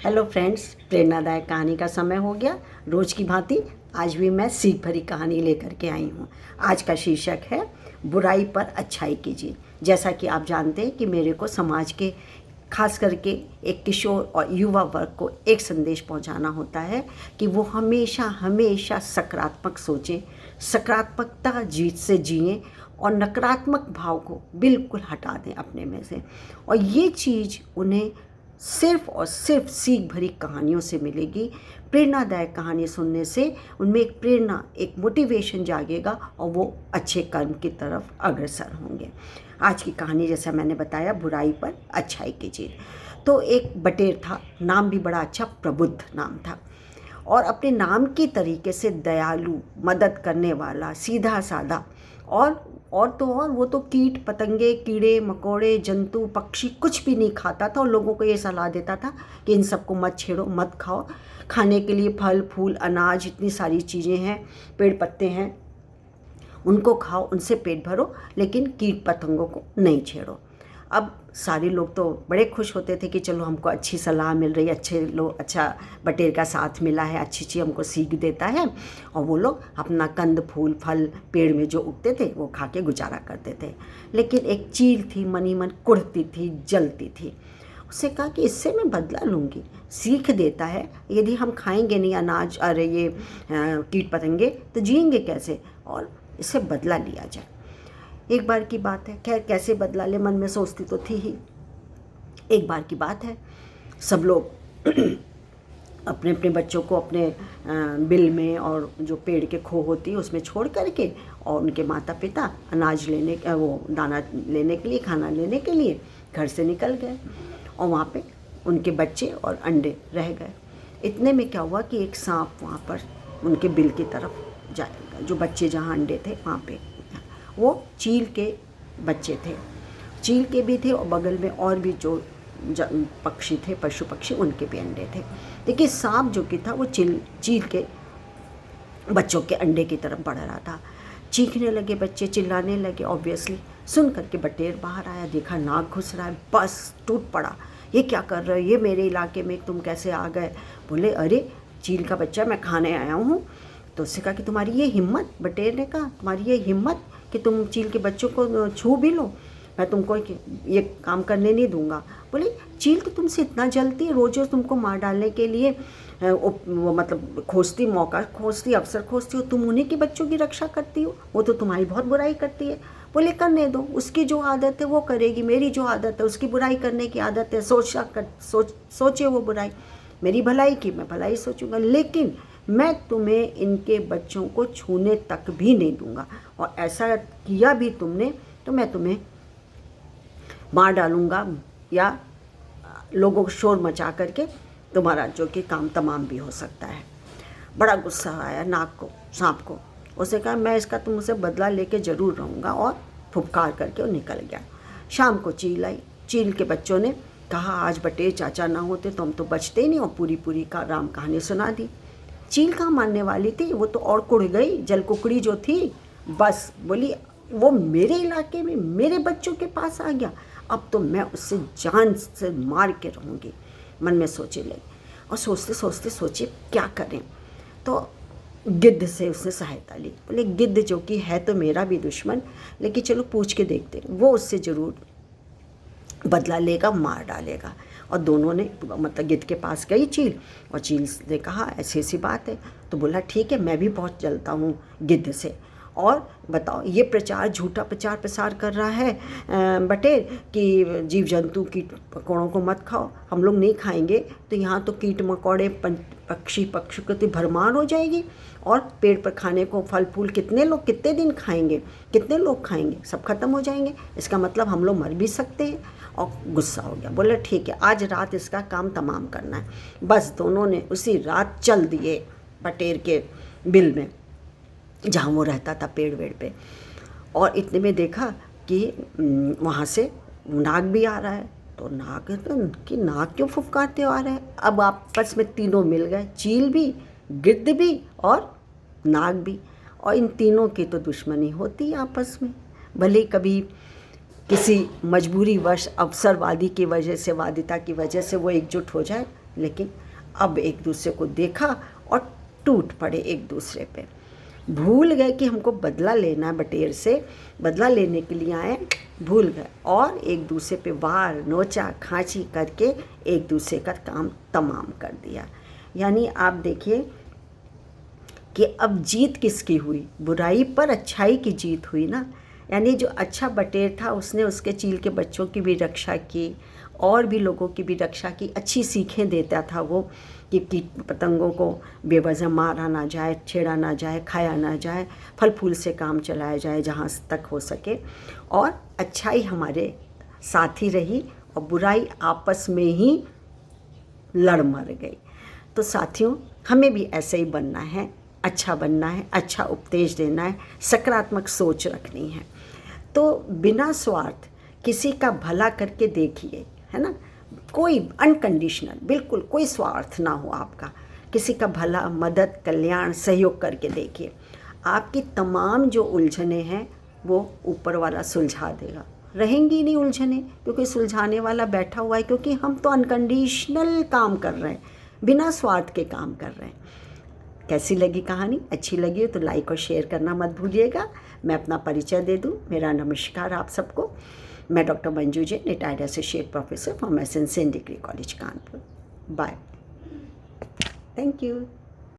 Hello friends, प्रेरणादायक कहानी का समय हो गया। रोज की भांति आज भी मैं सीख भरी कहानी लेकर के आई हूँ। आज का शीर्षक है बुराई पर अच्छाई की जीत। जैसा कि आप जानते हैं कि मेरे को समाज के खास करके एक किशोर और युवा वर्ग को एक संदेश पहुंचाना होता है कि वो हमेशा हमेशा सकारात्मक सोचें, सकारात्मकता जीत से जिएं और नकारात्मक भाव को बिल्कुल हटा दें अपने में से। और ये चीज़ उन्हें सिर्फ और सिर्फ सीख भरी कहानियों से मिलेगी। प्रेरणादायक कहानी सुनने से उनमें एक प्रेरणा, एक मोटिवेशन जागेगा और वो अच्छे कर्म की तरफ अग्रसर होंगे। आज की कहानी जैसा मैंने बताया, बुराई पर अच्छाई की जीत। तो एक बटेर था, नाम भी बड़ा अच्छा प्रबुद्ध नाम था और अपने नाम के तरीके से दयालु, मदद करने वाला, सीधा साधा और वो तो कीट पतंगे, कीड़े मकोड़े, जंतु पक्षी कुछ भी नहीं खाता था और लोगों को ये सलाह देता था कि इन सबको मत छेड़ो, मत खाओ। खाने के लिए फल फूल अनाज इतनी सारी चीज़ें हैं, पेड़ पत्ते हैं, उनको खाओ, उनसे पेट भरो, लेकिन कीट पतंगों को नहीं छेड़ो। अब सारे लोग तो बड़े खुश होते थे कि चलो हमको अच्छी सलाह मिल रही है, अच्छा बटेर का साथ मिला है, अच्छी चीज़ हमको सीख देता है। और वो लोग अपना कंद फूल फल पेड़ में जो उगते थे वो खा के गुजारा करते थे। लेकिन एक चील थी, मनी मन कुढ़ती थी, जलती थी। उससे कहा कि इससे मैं बदला लूँगी। सीख देता है, यदि हम खाएंगे नहीं अनाज, अरे ये कीट पतंगे, तो जिएंगे कैसे, और इससे बदला लिया जाए। एक बार की बात है, खैर कैसे बदला ले, मन में सोचती तो थी ही। एक बार की बात है, सब लोग अपने अपने बच्चों को अपने बिल में और जो पेड़ के खो होती है उसमें छोड़ करके, और उनके माता पिता अनाज लेने, वो दाना लेने के लिए, खाना लेने के लिए घर से निकल गए। और वहाँ पे उनके बच्चे और अंडे रह गए। इतने में क्या हुआ कि एक सांप वहाँ पर उनके बिल की तरफ जाएगा। जो बच्चे जहाँ अंडे थे वहाँ पे वो चील के बच्चे थे, चील के भी थे और बगल में और भी जो पक्षी थे, पशु पक्षी, उनके भी अंडे थे। देखिए सांप जो कि था वो चील के बच्चों के अंडे की तरफ बढ़ रहा था। चीखने लगे बच्चे, चिल्लाने लगे। ऑब्वियसली सुन करके बटेर बाहर आया, देखा नाग घुस रहा है, बस टूट पड़ा। ये क्या कर रहे हो, ये मेरे इलाके में तुम कैसे आ गए? बोले अरे चील का बच्चा, मैं खाने आया हूँ। तो उससे कहा कि तुम्हारी ये हिम्मत, बटेर ने कहा, तुम्हारी ये हिम्मत कि तुम चील के बच्चों को छू भी लो, मैं तुमको ये काम करने नहीं दूंगा। बोले चील तो तुमसे इतना जलती है, रोज रोज तुमको मार डालने के लिए वो मतलब खोजती, मौका खोजती, अवसर खोजती हो, तुम उन्हीं के बच्चों की रक्षा करती हो, वो तो तुम्हारी बहुत बुराई करती है। बोले करने दो, उसकी जो आदत है वो करेगी, मेरी जो आदत है, उसकी बुराई करने की आदत है, सोचे वो बुराई, मेरी भलाई की मैं भलाई सोचूंगा, लेकिन मैं तुम्हें इनके बच्चों को छूने तक भी नहीं दूंगा, और ऐसा किया भी तुमने तो मैं तुम्हें मार डालूंगा या लोगों को शोर मचा करके तुम्हारा जो कि काम तमाम भी हो सकता है। बड़ा गुस्सा आया नाग को, सांप को। उसे कहा मैं इसका तुमसे बदला लेके ज़रूर रहूँगा, और फुफकार करके वो निकल गया। शाम को चील आई। चील के बच्चों ने कहा आज बटेर चाचा ना होते तो हम तो बचते ही नहीं, और पूरी पूरी का राम कहानी सुना दी। चील कहाँ मानने वाली थी, वो तो और कुड़ गई। जल कुकड़ी जो थी बस बोली वो मेरे इलाके में मेरे बच्चों के पास आ गया, अब तो मैं उससे जान से मार के रहूँगी। मन में सोचे लगी और सोचते सोचते सोचे क्या करें। तो गिद्ध से उसने सहायता ली। बोले गिद्ध जो कि है तो मेरा भी दुश्मन, लेकिन चलो पूछ के देखते, वो उससे ज़रूर बदला लेगा, मार डालेगा। और दोनों ने मतलब गिद्ध के पास गई चील, और चील ने कहा ऐसी ऐसी बात है। तो बोला ठीक है, मैं भी बहुत जलता हूँ गिद्ध से, और बताओ ये झूठा प्रचार प्रसार कर रहा है बटेर कि जीव जंतु कीट मकोड़ों को मत खाओ, हम लोग नहीं खाएंगे तो यहाँ तो कीट मकोड़े पक्षी की भरमार हो जाएगी, और पेड़ पर खाने को फल फूल कितने दिन खाएंगे, कितने लोग खाएंगे, सब खत्म हो जाएंगे, इसका मतलब हम लोग मर भी सकते हैं। और गुस्सा हो गया। बोले ठीक है, आज रात इसका काम तमाम करना है। बस दोनों ने उसी रात चल दिए बटेर के बिल में जहाँ वो रहता था, पेड़ वेड़ पे। और इतने में देखा कि वहाँ से नाग भी आ रहा है। तो नाग क्यों फुफकारते आ रहे हैं? अब आपस में तीनों मिल गए, चील भी, गिद्ध भी और नाग भी। और इन तीनों की तो दुश्मनी होती है आपस में। भले कभी किसी मजबूरी वश, अवसरवादी की वजह से, वादिता की वजह से वो एकजुट हो जाए, लेकिन अब एक दूसरे को देखा और टूट पड़े एक दूसरे पे, भूल गए कि हमको बदला लेना है, बटेर से बदला लेने के लिए आए, भूल गए और एक दूसरे पे वार नोचा खांची करके एक दूसरे का काम तमाम कर दिया। यानी आप देखिए कि अब जीत किसकी हुई, बुराई पर अच्छाई की जीत हुई ना। यानी जो अच्छा बटेर था उसने उसके चील के बच्चों की भी रक्षा की और भी लोगों की भी रक्षा की, अच्छी सीखें देता था वो कि कीट पतंगों को बेवजह मारा ना जाए, छेड़ा ना जाए, खाया ना जाए, फल फूल से काम चलाया जाए जहाँ तक हो सके, और अच्छाई हमारे साथ ही रही और बुराई आपस में ही लड़ मर गई। तो साथियों, हमें भी ऐसे ही बनना है, अच्छा बनना है, अच्छा उपदेश देना है, सकारात्मक सोच रखनी है। तो बिना स्वार्थ किसी का भला करके देखिए, है ना, कोई अनकंडीशनल, बिल्कुल कोई स्वार्थ ना हो आपका, किसी का भला, मदद, कल्याण, सहयोग करके देखिए। आपकी तमाम जो उलझने हैं वो ऊपर वाला सुलझा देगा, रहेंगी नहीं उलझने, क्योंकि सुलझाने वाला बैठा हुआ है, क्योंकि हम तो अनकंडीशनल काम कर रहे हैं, बिना स्वार्थ के काम कर रहे हैं। कैसी लगी कहानी? अच्छी लगी हो तो लाइक और शेयर करना मत भूलिएगा। मैं अपना परिचय दे दूं। मेरा नमस्कार आप सबको। मैं doctor Manju Jain, retired associate professor from S N Sen degree college Kanpur. Bye, thank you.